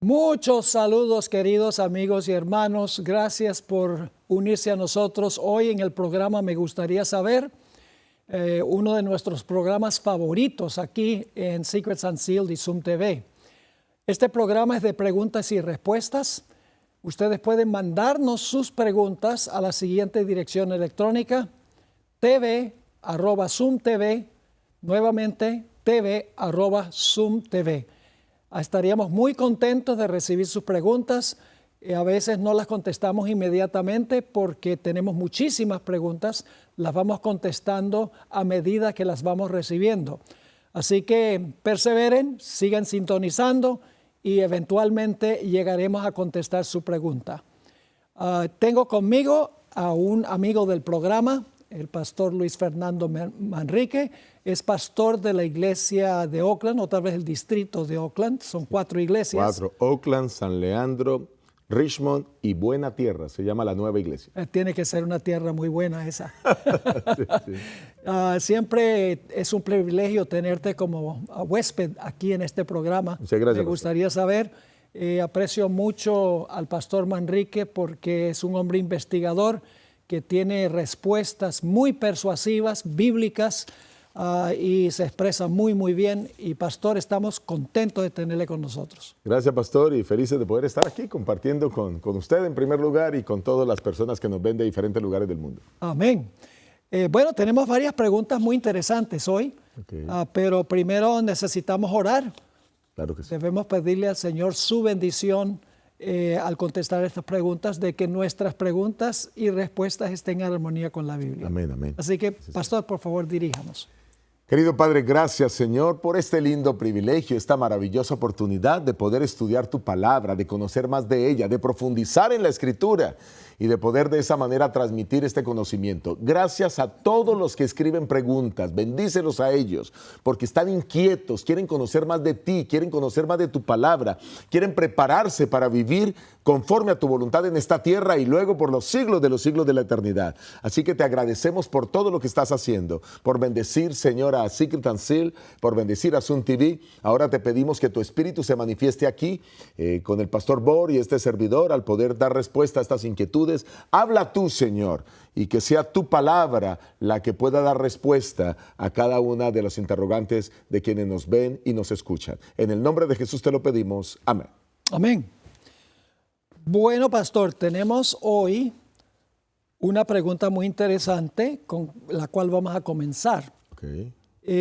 Muchos saludos, queridos amigos y hermanos. Gracias por unirse a nosotros hoy en el programa Me Gustaría Saber, uno de nuestros programas favoritos aquí en Secrets Unsealed y Zoom TV. Este programa es de preguntas y respuestas. Ustedes pueden mandarnos sus preguntas a la siguiente dirección electrónica: tv@zoomtv, nuevamente tv@zoomtv. Estaríamos muy contentos de recibir sus preguntas. A veces no las contestamos inmediatamente porque tenemos muchísimas preguntas. Las vamos contestando a medida que las vamos recibiendo. Así que perseveren, sigan sintonizando y eventualmente llegaremos a contestar su pregunta. Tengo conmigo a un amigo del programa, el pastor Luis Fernando Manrique. Es pastor de la iglesia de Oakland, o tal vez el distrito de Oakland. Son 4 iglesias. 4, Oakland, San Leandro, Richmond y Buena Tierra. Se llama la nueva iglesia. Tiene que ser una tierra muy buena esa. Sí. Siempre es un privilegio tenerte como huésped aquí en este programa. Muchas gracias. Me gustaría saber, aprecio mucho al pastor Manrique porque es un hombre investigador que tiene respuestas muy persuasivas, bíblicas, y se expresa muy bien. Y pastor, estamos contentos de tenerle con nosotros. Gracias, pastor, y felices de poder estar aquí compartiendo con usted en primer lugar y con todas las personas que nos ven de diferentes lugares del mundo. Amén. Bueno, tenemos varias preguntas muy interesantes hoy, pero primero necesitamos orar. Claro que sí. Debemos pedirle al Señor su bendición al contestar estas preguntas, de que nuestras preguntas y respuestas estén en armonía con la Biblia. Amén, amén. Así que, pastor, por favor, diríjanos. Querido Padre, gracias, Señor, por este lindo privilegio, esta maravillosa oportunidad de poder estudiar tu palabra, de conocer más de ella, de profundizar en la Escritura y de poder de esa manera transmitir este conocimiento. Gracias a todos los que escriben preguntas, bendícelos a ellos, porque están inquietos, quieren conocer más de ti, quieren conocer más de tu palabra, quieren prepararse para vivir conforme a tu voluntad en esta tierra y luego por los siglos de la eternidad. Así que te agradecemos por todo lo que estás haciendo, por bendecir, Señor, a Secret Unsealed, por bendecir a Zoom TV. Ahora te pedimos que tu Espíritu se manifieste aquí con el pastor Bor y este servidor al poder dar respuesta a estas inquietudes. Habla tú, Señor, y que sea tu palabra la que pueda dar respuesta a cada una de los interrogantes de quienes nos ven y nos escuchan. En el nombre de Jesús te lo pedimos. Amén. Amén. Bueno, pastor, tenemos hoy una pregunta muy interesante con la cual vamos a comenzar. Okay.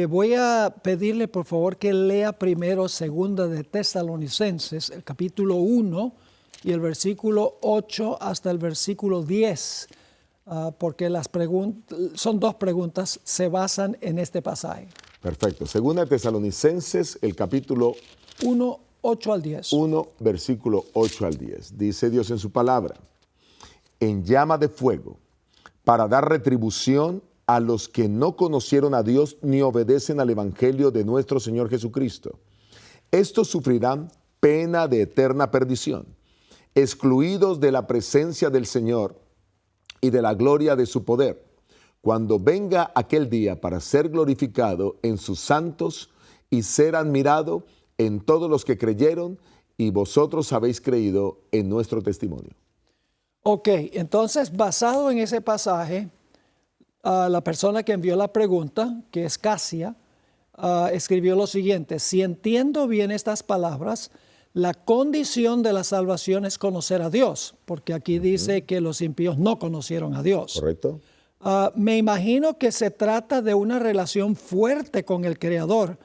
Voy a pedirle, por favor, que lea primero segunda de Tesalonicenses, el capítulo 1 y el versículo 8 hasta el versículo 10, porque las son 2 preguntas, se basan en este pasaje. Perfecto. Segunda de Tesalonicenses, el capítulo 1, 8 al 10. 1, versículo 8 al 10. Dice Dios en su palabra: en llama de fuego, para dar retribución a los que no conocieron a Dios ni obedecen al evangelio de nuestro Señor Jesucristo. Estos sufrirán pena de eterna perdición, excluidos de la presencia del Señor y de la gloria de su poder, cuando venga aquel día para ser glorificado en sus santos y ser admirado en todos los que creyeron, y vosotros habéis creído en nuestro testimonio. Ok, entonces, basado en ese pasaje, la persona que envió la pregunta, que es Casia, escribió lo siguiente: si entiendo bien estas palabras, la condición de la salvación es conocer a Dios, porque aquí dice que los impíos no conocieron a Dios. ¿Correcto? Me imagino que se trata de una relación fuerte con el Creador,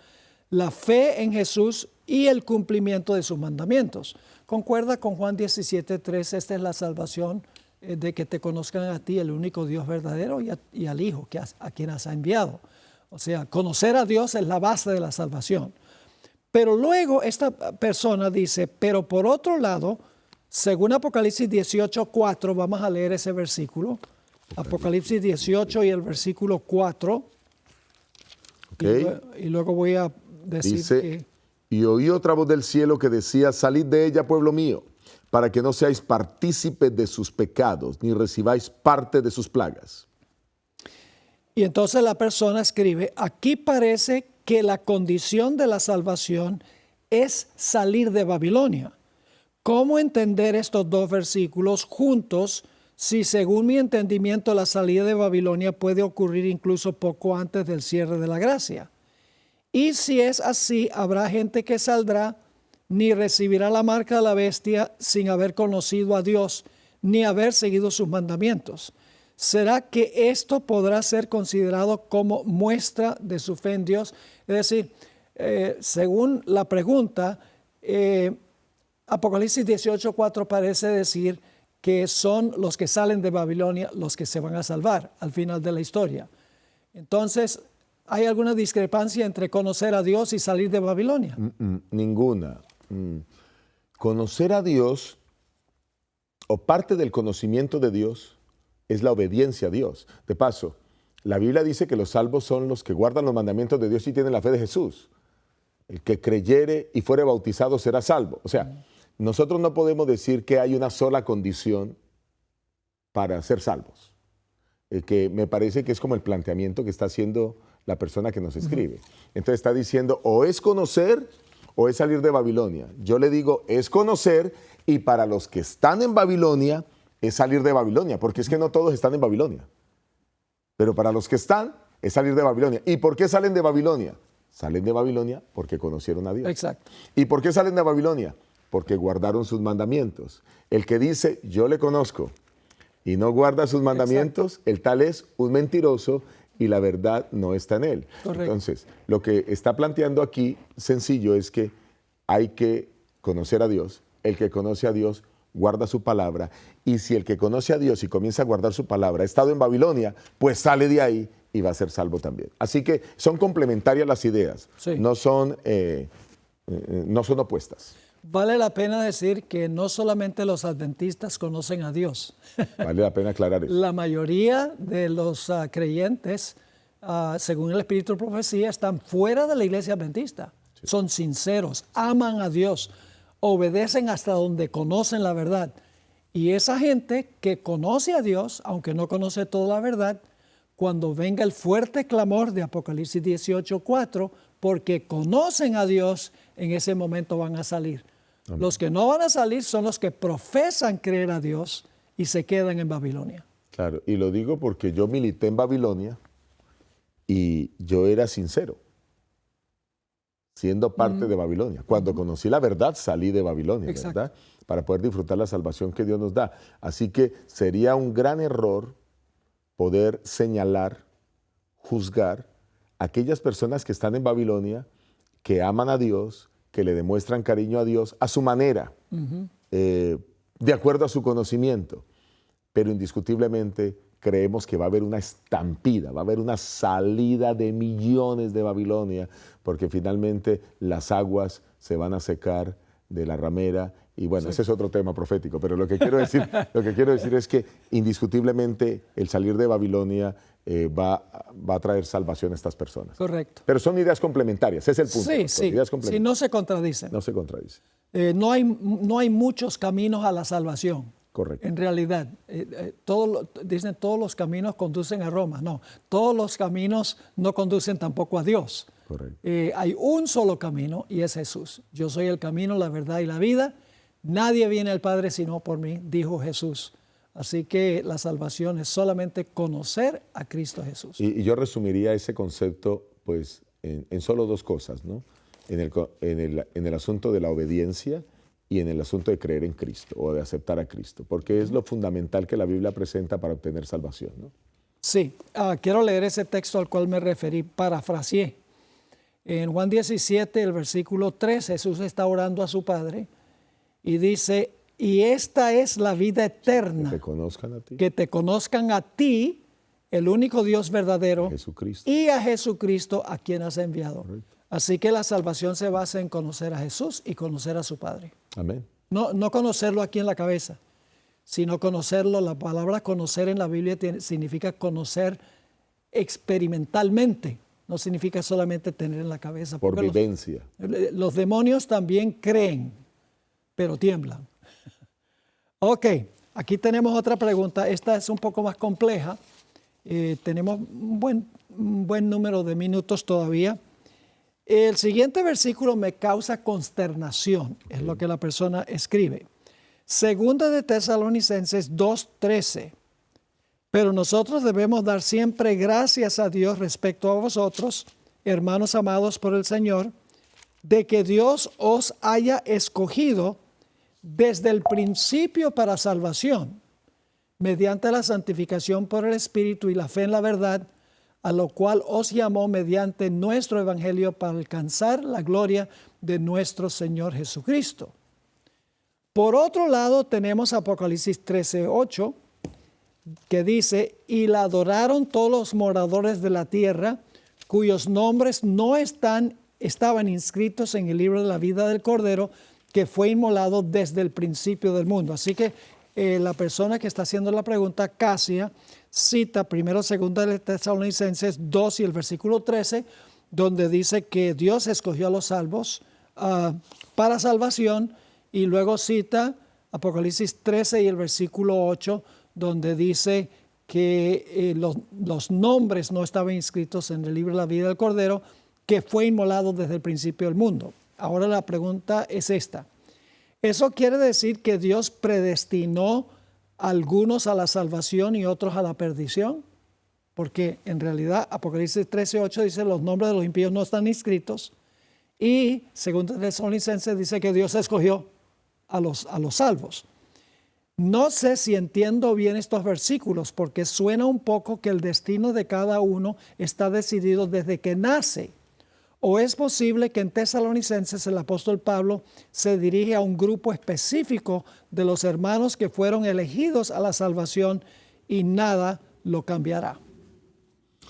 la fe en Jesús y el cumplimiento de sus mandamientos. Concuerda con Juan 17:3, esta es la salvación, de que te conozcan a ti, el único Dios verdadero, y al Hijo a quien has enviado. O sea, conocer a Dios es la base de la salvación. Pero luego esta persona dice, pero por otro lado, según Apocalipsis 18:4, vamos a leer ese versículo. Apocalipsis 18 y el versículo 4. Okay. Y luego voy a decir dice, que... y oí otra voz del cielo que decía: salid de ella, pueblo mío, para que no seáis partícipes de sus pecados, ni recibáis parte de sus plagas. Y entonces la persona escribe, aquí parece que la condición de la salvación es salir de Babilonia. ¿Cómo entender estos dos versículos juntos si según mi entendimiento la salida de Babilonia puede ocurrir incluso poco antes del cierre de la gracia? Y si es así, habrá gente que saldrá ni recibirá la marca de la bestia sin haber conocido a Dios ni haber seguido sus mandamientos. ¿Será que esto podrá ser considerado como muestra de su fe en Dios? Es decir, según la pregunta, Apocalipsis 18:4 parece decir que son los que salen de Babilonia los que se van a salvar al final de la historia. Entonces, ¿hay alguna discrepancia entre conocer a Dios y salir de Babilonia? Ninguna. Conocer a Dios, o parte del conocimiento de Dios, es la obediencia a Dios. De paso, la Biblia dice que los salvos son los que guardan los mandamientos de Dios y tienen la fe de Jesús. El que creyere y fuere bautizado será salvo. O sea, nosotros no podemos decir que hay una sola condición para ser salvos. Que me parece que es como el planteamiento que está haciendo la persona que nos escribe. Entonces está diciendo, o es conocer o es salir de Babilonia. Yo le digo, es conocer, y para los que están en Babilonia, es salir de Babilonia, porque es que no todos están en Babilonia. Pero para los que están, es salir de Babilonia. ¿Y por qué salen de Babilonia? Salen de Babilonia porque conocieron a Dios. Exacto. ¿Y por qué salen de Babilonia? Porque guardaron sus mandamientos. El que dice, yo le conozco, y no guarda sus mandamientos, exacto, el tal es un mentiroso y la verdad no está en él. Correcto. Entonces, lo que está planteando aquí, sencillo, es que hay que conocer a Dios. El que conoce a Dios guarda su palabra, y si el que conoce a Dios y comienza a guardar su palabra ha estado en Babilonia, pues sale de ahí y va a ser salvo también. Así que son complementarias las ideas, sí, no son opuestas. Vale la pena decir que no solamente los adventistas conocen a Dios. Vale la pena aclarar eso. La mayoría de los creyentes, según el Espíritu de Profecía, están fuera de la iglesia adventista. Sí. Son sinceros, aman a Dios, obedecen hasta donde conocen la verdad. Y esa gente que conoce a Dios, aunque no conoce toda la verdad, cuando venga el fuerte clamor de Apocalipsis 18:4, porque conocen a Dios, en ese momento van a salir. Amén. Los que no van a salir son los que profesan creer a Dios y se quedan en Babilonia. Claro, y lo digo porque yo milité en Babilonia y yo era sincero, siendo parte de Babilonia. Cuando conocí la verdad, salí de Babilonia, ¿verdad? Para poder disfrutar la salvación que Dios nos da. Así que sería un gran error poder señalar, juzgar a aquellas personas que están en Babilonia, que aman a Dios, que le demuestran cariño a Dios a su manera, de acuerdo a su conocimiento. Pero indiscutiblemente creemos que va a haber una estampida, va a haber una salida de millones de Babilonia, porque finalmente las aguas se van a secar de la ramera. Y bueno, sí, ese es otro tema profético, pero lo que quiero decir es que indiscutiblemente el salir de Babilonia va a traer salvación a estas personas. Correcto. Pero son ideas complementarias, ese es el punto. Sí, sí, ideas complementarias. Sí, no se contradicen. No se contradicen. No hay muchos caminos a la salvación. Correcto. En realidad, dicen todos los caminos conducen a Roma. No, todos los caminos no conducen tampoco a Dios. Correcto. Hay un solo camino y es Jesús. Yo soy el camino, la verdad y la vida. Nadie viene al Padre sino por mí, dijo Jesús. Así que la salvación es solamente conocer a Cristo Jesús. Y yo resumiría ese concepto pues, en solo dos cosas, ¿no? En el asunto de la obediencia y en el asunto de creer en Cristo o de aceptar a Cristo, porque es lo fundamental que la Biblia presenta para obtener salvación, ¿no? Sí, quiero leer ese texto al cual me referí, parafraseé. En Juan 17, el versículo 3, Jesús está orando a su Padre y dice, y esta es la vida eterna, que te conozcan a ti, que te conozcan a ti, el único Dios verdadero, Jesucristo, y a Jesucristo a quien has enviado. Correcto. Así que la salvación se basa en conocer a Jesús y conocer a su Padre. Amén. No conocerlo aquí en la cabeza, sino conocerlo. La palabra conocer en la Biblia significa conocer experimentalmente. No significa solamente tener en la cabeza. Por vivencia. Los demonios también creen, pero tiemblan. Ok, aquí tenemos otra pregunta. Esta es un poco más compleja. Tenemos un buen número de minutos todavía. El siguiente versículo me causa consternación, es lo que la persona escribe. Segunda de Tesalonicenses 2:13. Pero nosotros debemos dar siempre gracias a Dios respecto a vosotros, hermanos amados por el Señor, de que Dios os haya escogido desde el principio para salvación, mediante la santificación por el Espíritu y la fe en la verdad, a lo cual os llamó mediante nuestro Evangelio para alcanzar la gloria de nuestro Señor Jesucristo. Por otro lado, tenemos Apocalipsis 13:8, que dice, y la adoraron todos los moradores de la tierra, cuyos nombres no estaban inscritos en el libro de la vida del Cordero, que fue inmolado desde el principio del mundo. Así que la persona que está haciendo la pregunta, Casia, cita primero, segunda de Tesalonicenses 2 y el versículo 13, donde dice que Dios escogió a los salvos para salvación, y luego cita Apocalipsis 13 y el versículo 8, donde dice que los nombres no estaban inscritos en el libro de la vida del Cordero, que fue inmolado desde el principio del mundo. Ahora la pregunta es esta. ¿Eso quiere decir que Dios predestinó a algunos a la salvación y otros a la perdición? Porque en realidad Apocalipsis 13:8 dice los nombres de los impíos no están inscritos, y según Tesalonicenses dice que Dios escogió a los salvos. No sé si entiendo bien estos versículos, porque suena un poco que el destino de cada uno está decidido desde que nace. ¿O es posible que en Tesalonicenses el apóstol Pablo se dirige a un grupo específico de los hermanos que fueron elegidos a la salvación y nada lo cambiará?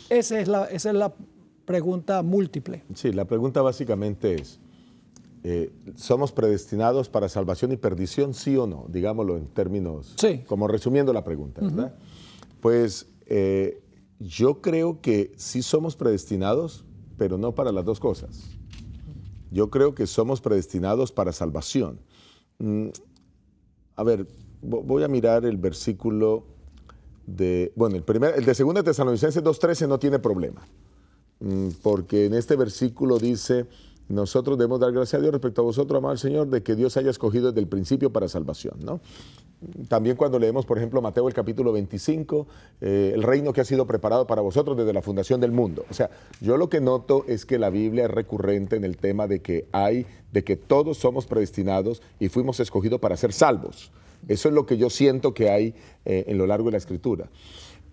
Esa es la pregunta múltiple. Sí, la pregunta básicamente es, ¿somos predestinados para salvación y perdición, sí o no? Digámoslo en términos, sí, como resumiendo la pregunta, ¿verdad? Pues yo creo que sí somos predestinados, pero no para las dos cosas. Yo creo que somos predestinados para salvación. A ver, voy a mirar el versículo de, bueno, el de 2 Tesalonicenses 2:13 no tiene problema, porque en este versículo dice, nosotros debemos dar gracias a Dios respecto a vosotros, amado Señor, de que Dios haya escogido desde el principio para salvación, ¿no? También cuando leemos, por ejemplo, Mateo el capítulo 25, el reino que ha sido preparado para vosotros desde la fundación del mundo. O sea, yo lo que noto es que la Biblia es recurrente en el tema de que todos somos predestinados y fuimos escogidos para ser salvos. Eso es lo que yo siento que hay en lo largo de la Escritura.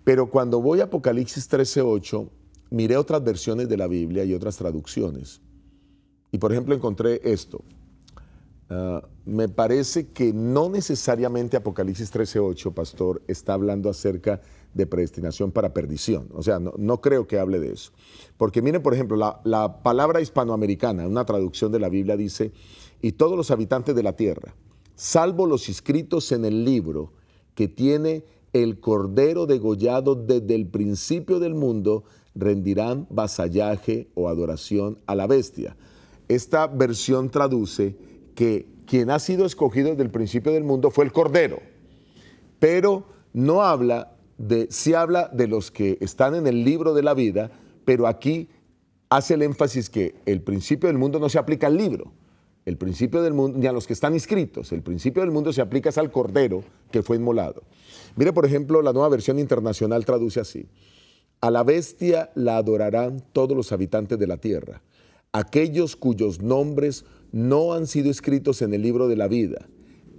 Pero cuando voy a Apocalipsis 13:8, miré otras versiones de la Biblia y otras traducciones. Y por ejemplo encontré esto. Me parece que no necesariamente Apocalipsis 13:8, pastor, está hablando acerca de predestinación para perdición. O sea, no creo que hable de eso. Porque miren, por ejemplo, la palabra hispanoamericana, una traducción de la Biblia dice, y todos los habitantes de la tierra, salvo los inscritos en el libro que tiene el Cordero degollado desde el principio del mundo, rendirán vasallaje o adoración a la bestia. Esta versión traduce que quien ha sido escogido desde el principio del mundo fue el Cordero, pero no habla sí habla de los que están en el libro de la vida, pero aquí hace el énfasis que el principio del mundo no se aplica al libro, el principio del mundo, ni a los que están inscritos, el principio del mundo se aplica al Cordero que fue inmolado. Mire, por ejemplo, la Nueva Versión Internacional traduce así, a la bestia la adorarán todos los habitantes de la tierra, aquellos cuyos nombres no han sido escritos en el libro de la vida,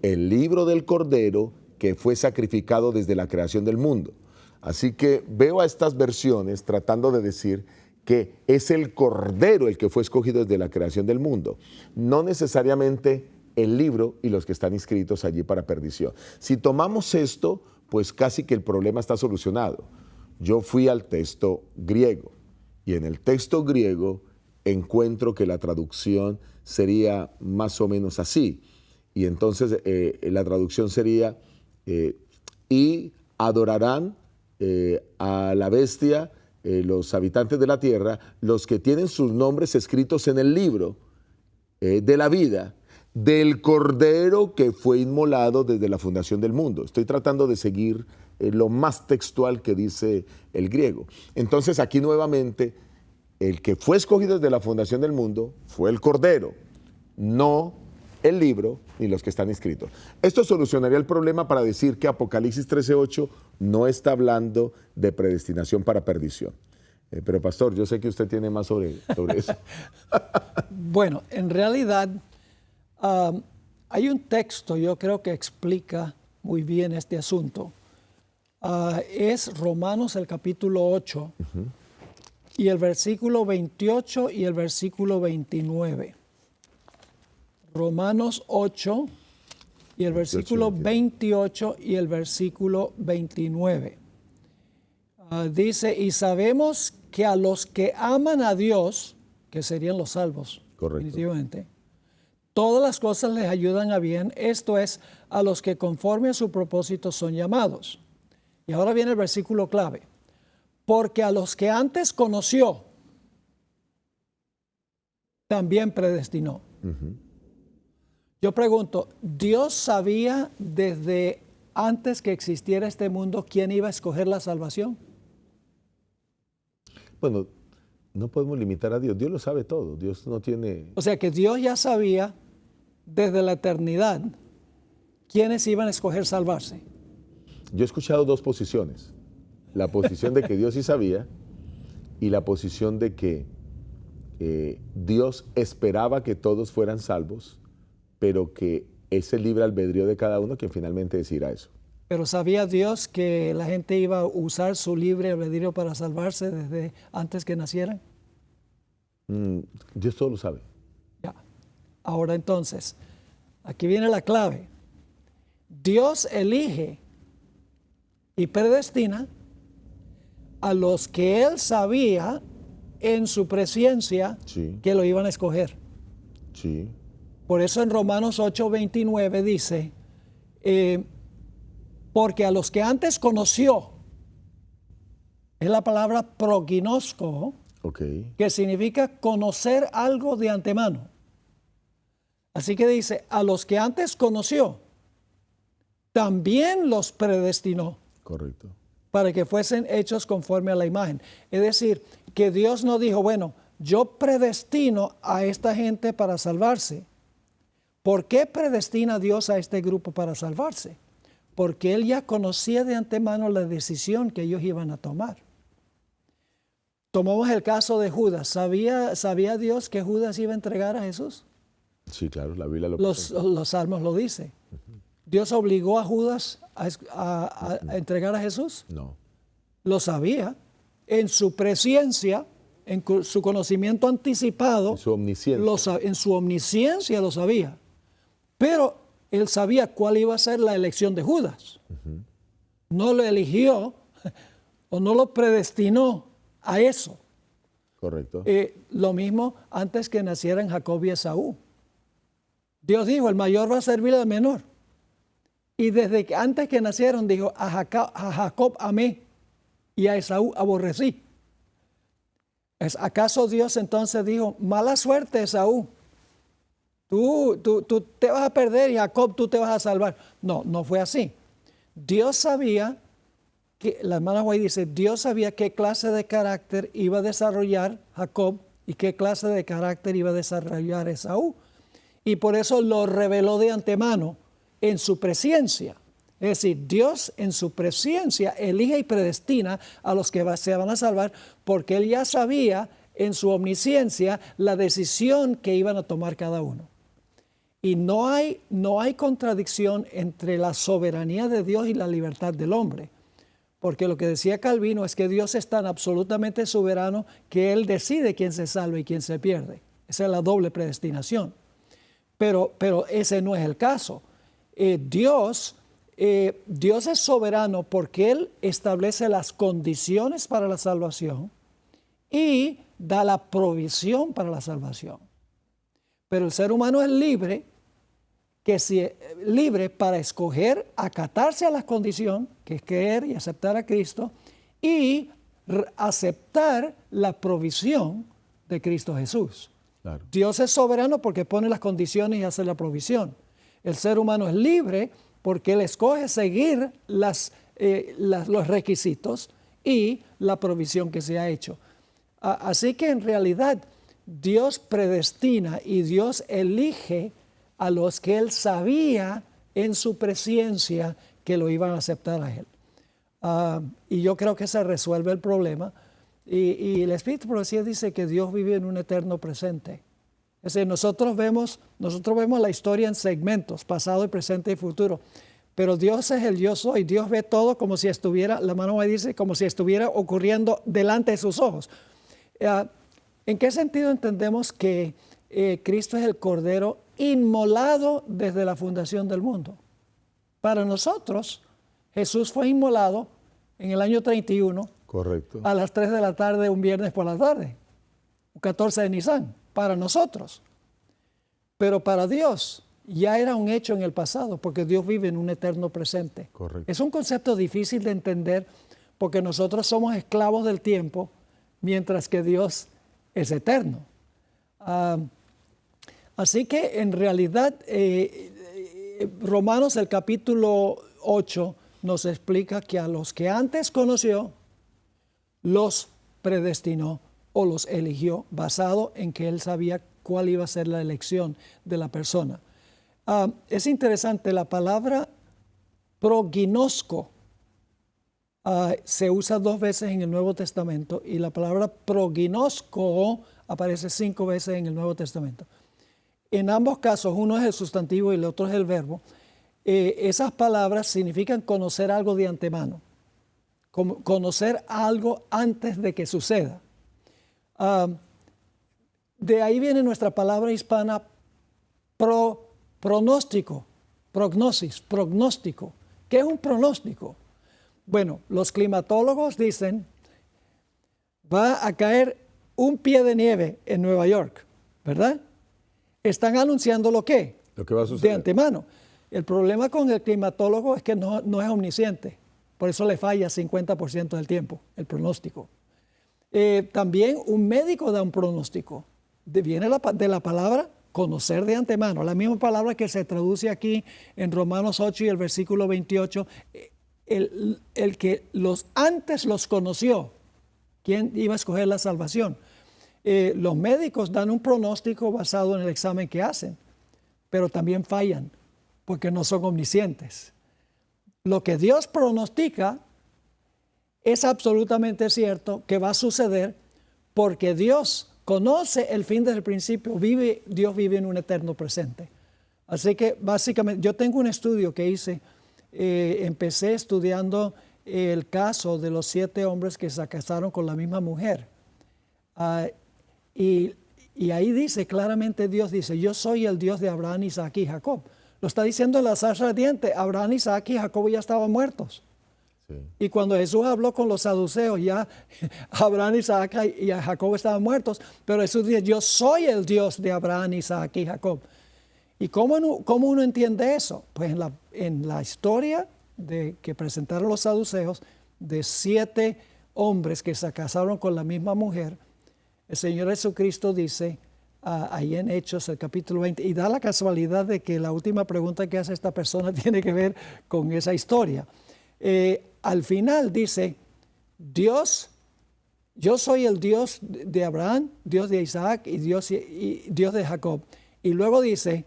el libro del Cordero que fue sacrificado desde la creación del mundo. Así que veo a estas versiones tratando de decir que es el Cordero el que fue escogido desde la creación del mundo, no necesariamente el libro y los que están inscritos allí para perdición. Si tomamos esto, pues casi que el problema está solucionado. Yo fui al texto griego y en el texto griego encuentro que la traducción sería más o menos así. Y entonces la traducción sería, y adorarán a la bestia los habitantes de la tierra, los que tienen sus nombres escritos en el libro de la vida, del Cordero que fue inmolado desde la fundación del mundo. Estoy tratando de seguir lo más textual que dice el griego. Entonces aquí nuevamente, el que fue escogido desde la fundación del mundo fue el Cordero, no el libro ni los que están inscritos. Esto solucionaría el problema para decir que Apocalipsis 13:8 no está hablando de predestinación para perdición. Pero pastor, yo sé que usted tiene más sobre eso. Bueno, en realidad hay un texto, yo creo que explica muy bien este asunto. Es Romanos el capítulo 8 y el versículo 28 y el versículo 29. Romanos 8 y el versículo 28 y el versículo 29. Dice, y sabemos que a los que aman a Dios, que serían los salvos, correcto, definitivamente, todas las cosas les ayudan a bien, esto es, a los que conforme a su propósito son llamados. Y ahora viene el versículo clave. Porque a los que antes conoció, también predestinó. Yo pregunto, ¿Dios sabía desde antes que existiera este mundo quién iba a escoger la salvación? Bueno, no podemos limitar a Dios. Dios lo sabe todo. Dios no tiene... O sea que Dios ya sabía desde la eternidad quiénes iban a escoger salvarse. Yo he escuchado dos posiciones. La posición de que Dios sí sabía y la posición de que Dios esperaba que todos fueran salvos, pero que es el libre albedrío de cada uno quien finalmente decidirá eso. Pero ¿sabía Dios que la gente iba a usar su libre albedrío para salvarse desde antes que nacieran? Dios todo lo sabe. Ya. Ahora entonces, aquí viene la clave. Dios elige y predestina a los que Él sabía en su presciencia que lo iban a escoger. Sí. Por eso en Romanos 8:29 dice, porque a los que antes conoció, es la palabra prognosco, que significa conocer algo de antemano. Así que dice, a los que antes conoció, también los predestinó. Correcto. Para que fuesen hechos conforme a la imagen. Es decir, que Dios no dijo, bueno, yo predestino a esta gente para salvarse. ¿Por qué predestina Dios a este grupo para salvarse? Porque Él ya conocía de antemano la decisión que ellos iban a tomar. Tomamos el caso de Judas. ¿Sabía Dios que Judas iba a entregar a Jesús? Sí, claro, la Biblia lo Los salmos lo dice. ¿Dios obligó a Judas a entregar a Jesús? No. Lo sabía. En su presciencia, en su conocimiento anticipado, en su omnisciencia. En su omnisciencia lo sabía. Pero él sabía cuál iba a ser la elección de Judas. No lo eligió o no lo predestinó a eso. Correcto. Lo mismo antes que nacieran Jacob y Esaú. Dios dijo, el mayor va a servir al menor. Y desde que antes que nacieron dijo, a Jacob amé y a Esaú aborrecí. ¿Acaso Dios entonces dijo, mala suerte Esaú? Tú te vas a perder y Jacob tú te vas a salvar. No, no fue así. Dios sabía, la hermana White dice, Dios sabía qué clase de carácter iba a desarrollar Jacob y qué clase de carácter iba a desarrollar Esaú. Y por eso lo reveló de antemano en su presciencia. Es decir, Dios en su presciencia elige y predestina a los que se van a salvar porque Él ya sabía en su omnisciencia la decisión que iban a tomar cada uno. Y no hay contradicción entre la soberanía de Dios y la libertad del hombre. Porque lo que decía Calvino es que Dios es tan absolutamente soberano que Él decide quién se salva y quién se pierde. Esa es la doble predestinación. Pero ese no es el caso. Dios es soberano porque Él establece las condiciones para la salvación y da la provisión para la salvación. Pero el ser humano es libre, libre para escoger acatarse a la condición, que es creer y aceptar a Cristo, y aceptar la provisión de Cristo Jesús. Claro. Dios es soberano porque pone las condiciones y hace la provisión. El ser humano es libre porque Él escoge seguir los requisitos y la provisión que se ha hecho. Así que en realidad Dios predestina y Dios elige a los que él sabía en su presciencia que lo iban a aceptar a él. Y yo creo que se resuelve el problema. Y el Espíritu de Profecía dice que Dios vive en un eterno presente. Es decir, nosotros vemos la historia en segmentos, pasado, presente y futuro. Pero Dios es el yo soy. Dios ve todo como si estuviera, la mano me dice, como si estuviera ocurriendo delante de sus ojos. ¿En qué sentido entendemos que Cristo es el Cordero inmolado desde la fundación del mundo? Para nosotros, Jesús fue inmolado en el año 31. Correcto. A las 3 de la tarde, un viernes por la tarde, un 14 de Nisan, para nosotros. Pero para Dios ya era un hecho en el pasado, porque Dios vive en un eterno presente. Correcto. Es un concepto difícil de entender, porque nosotros somos esclavos del tiempo, mientras que Dios es eterno. Así que en realidad, Romanos, el capítulo 8, nos explica que a los que antes conoció, los predestinó o los eligió basado en que él sabía cuál iba a ser la elección de la persona. Es interesante, la palabra prognosco se usa 2 veces en el Nuevo Testamento y la palabra prognosco aparece 5 veces en el Nuevo Testamento. En ambos casos, uno es el sustantivo y el otro es el verbo. Esas palabras significan conocer algo de antemano. Conocer algo antes de que suceda. De ahí viene nuestra palabra hispana pronóstico, prognosis, pronóstico. ¿Qué es un pronóstico? Bueno, los climatólogos dicen, va a caer un pie de nieve en Nueva York, ¿verdad? Están anunciando lo que va a suceder de antemano. El problema con el climatólogo es que no es omnisciente. Por eso le falla 50% del tiempo el pronóstico. También un médico da un pronóstico. Viene de la palabra conocer de antemano. La misma palabra que se traduce aquí en Romanos 8 y el versículo 28. El que antes los conoció. ¿Quién iba a escoger la salvación? Los médicos dan un pronóstico basado en el examen que hacen, pero también fallan porque no son omniscientes. Lo que Dios pronostica es absolutamente cierto que va a suceder porque Dios conoce el fin desde el principio. Dios vive en un eterno presente. Así que básicamente yo tengo un estudio que hice, empecé estudiando el caso de los 7 hombres que se casaron con la misma mujer. Y ahí dice claramente, Dios dice, yo soy el Dios de Abraham, Isaac y Jacob. Lo está diciendo en la zarza ardiente. Abraham, Isaac y Jacob ya estaban muertos. Sí. Y cuando Jesús habló con los saduceos, ya Abraham, Isaac y Jacob estaban muertos. Pero Jesús dice, yo soy el Dios de Abraham, Isaac y Jacob. ¿Y cómo uno entiende eso? Pues en la historia que presentaron los saduceos, de 7 hombres que se casaron con la misma mujer, el Señor Jesucristo dice, ahí en Hechos, el capítulo 20, y da la casualidad de que la última pregunta que hace esta persona tiene que ver con esa historia. Al final dice, yo soy el Dios de Abraham, Dios de Isaac y Dios de Jacob. Y luego dice,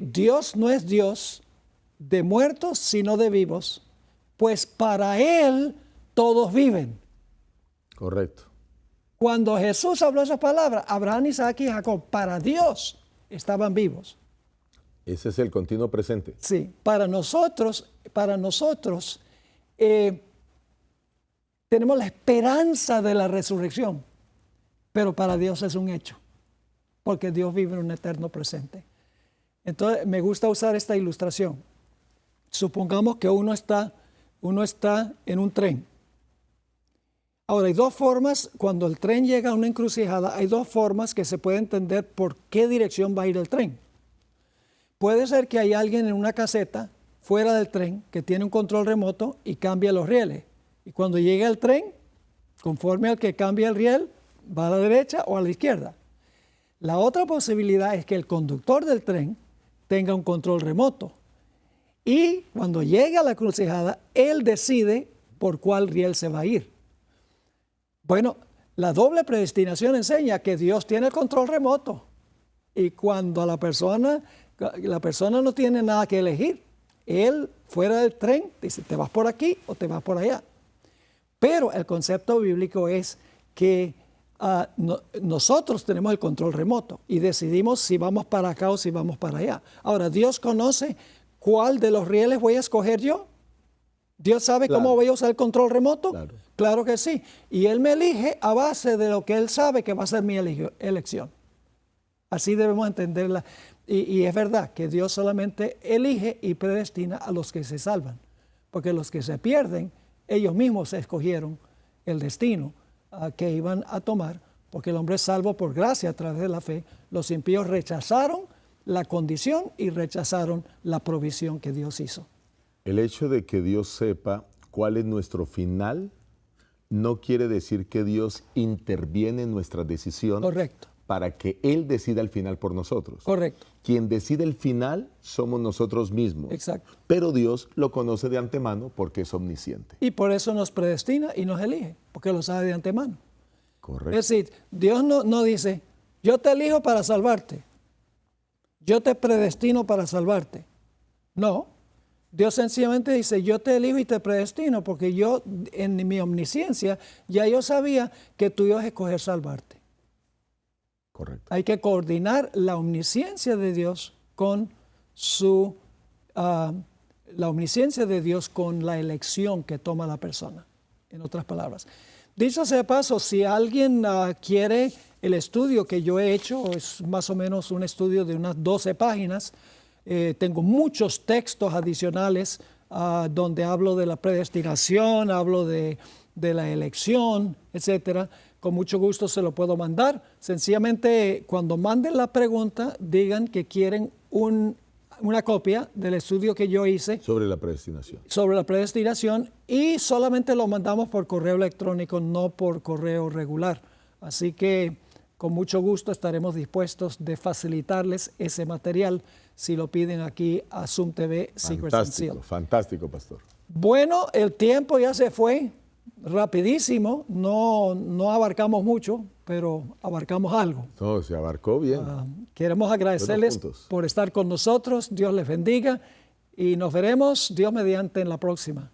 Dios no es Dios de muertos, sino de vivos, pues para Él todos viven. Correcto. Cuando Jesús habló esa palabra, Abraham, Isaac y Jacob, para Dios estaban vivos. Ese es el continuo presente. Sí, para nosotros tenemos la esperanza de la resurrección, pero para Dios es un hecho, porque Dios vive en un eterno presente. Entonces, me gusta usar esta ilustración. Supongamos que uno está en un tren. Ahora, hay 2 formas, cuando el tren llega a una encrucijada, hay 2 formas que se puede entender por qué dirección va a ir el tren. Puede ser que hay alguien en una caseta fuera del tren que tiene un control remoto y cambia los rieles. Y cuando llega el tren, conforme al que cambia el riel, va a la derecha o a la izquierda. La otra posibilidad es que el conductor del tren tenga un control remoto. Y cuando llegue a la encrucijada, él decide por cuál riel se va a ir. Bueno, la doble predestinación enseña que Dios tiene el control remoto y cuando a la persona La persona no tiene nada que elegir. Él, fuera del tren, dice, te vas por aquí o te vas por allá. Pero el concepto bíblico es que nosotros tenemos el control remoto y decidimos si vamos para acá o si vamos para allá. Ahora, Dios conoce cuál de los rieles voy a escoger yo. Dios sabe cómo voy a usar el control remoto. Claro que sí. Y Él me elige a base de lo que Él sabe que va a ser mi elección. Así debemos entenderla. Y es verdad que Dios solamente elige y predestina a los que se salvan. Porque los que se pierden, ellos mismos escogieron el destino que iban a tomar. Porque el hombre es salvo por gracia a través de la fe. Los impíos rechazaron la condición y rechazaron la provisión que Dios hizo. El hecho de que Dios sepa cuál es nuestro final no quiere decir que Dios interviene en nuestra decisión. Correcto. Para que Él decida el final por nosotros. Correcto. Quien decide el final somos nosotros mismos. Exacto. Pero Dios lo conoce de antemano porque es omnisciente. Y por eso nos predestina y nos elige, porque lo sabe de antemano. Correcto. Es decir, Dios no dice, yo te elijo para salvarte. Yo te predestino para salvarte. No. Dios sencillamente dice, yo te elijo y te predestino porque yo, en mi omnisciencia, ya yo sabía que tú ibas a escoger salvarte. Correcto. Hay que coordinar la omnisciencia de Dios con la omnisciencia de Dios con la elección que toma la persona. En otras palabras. Dicho sea de paso, si alguien quiere el estudio que yo he hecho, es más o menos un estudio de unas 12 páginas, tengo muchos textos adicionales donde hablo de la predestinación, hablo de la elección, etcétera. Con mucho gusto se lo puedo mandar. Sencillamente, cuando manden la pregunta, digan que quieren una copia del estudio que yo hice sobre la predestinación. Sobre la predestinación, y solamente lo mandamos por correo electrónico, no por correo regular. Así que con mucho gusto estaremos dispuestos de facilitarles ese material si lo piden aquí a Zoom TV Secrets and Seal. Fantástico, pastor. Bueno, el tiempo ya se fue rapidísimo, no abarcamos mucho, pero abarcamos algo. No, se abarcó bien. Queremos agradecerles por estar con nosotros, Dios les bendiga y nos veremos, Dios mediante, en la próxima.